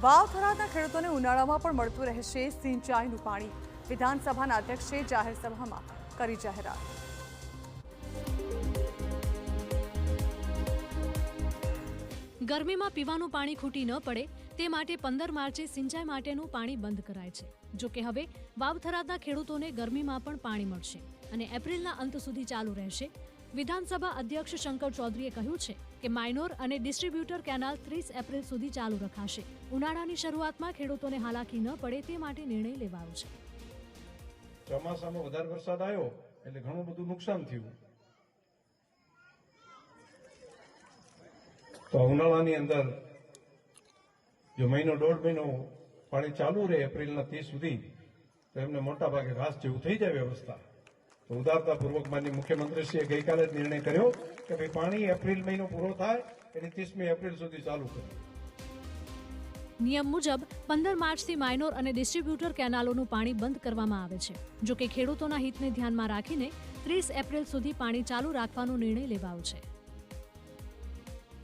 વાવ થરાદના ખેડૂતોને ઉનાળામાં પણ મળતું રહેશે સિંચાઈનું પાણી. વિધાનસભાના અધ્યક્ષે જાહેર સભામાં કરી જાહેરાત. ગરમીમાં પીવાનું પાણી ખૂટી ન પડે તે માટે 15 માર્ચે સિંચાઈ માટેનું પાણી બંધ કરાય છે. જો કે હવે વાવ થરાદના ખેડૂતોને ગરમીમાં પણ પાણી મળશે અને એપ્રિલના અંત સુધી ચાલુ રહેશે. વિધાનસભા અધ્યક્ષ શંકર ચૌધરીએ કહ્યું છે કે માઇનોર અને ડિસ્ટ્રીબ્યુટર કેનાલ 30 એપ્રિલ સુધી ચાલુ રખાશે. ઉનાળાની શરૂઆતમાં ખેડૂતોને હાલાકી ન પડે તે માટે નિર્ણય લેવાયો છે. ચોમાસામાં વધારે વરસાદ આવ્યો એટલે ઘણું બધું નુકસાન થયું. તો ઉનાળાની અંદર જો મહિનો દોઢ મહિનો પાણી ચાલુ રહે એપ્રિલના 30 સુધી તો એમને મોટા ભાગે ઘાસ જેવું થઈ જાય વ્યવસ્થા. તો ઉદારતાપૂર્વક માનનીય મુખ્યમંત્રીશ્રીએ ગઈકાલે જ નિર્ણય કર્યો કે ભાઈ પાણી એપ્રિલ મહિનો પૂરો થાય એટલે 30મી એપ્રિલ સુધી ચાલુ કરો. નિયમ મુજબ 15 માર્ચથી માઇનોર અને ડિસ્ટ્રીબ્યુટર કેનાલોનું પાણી બંધ કરવામાં આવે છે. જો કે ખેડૂતોના હિતને ધ્યાનમાં રાખીને 30 એપ્રિલ સુધી પાણી ચાલુ રાખવાનો નિર્ણય લેવાયો છે.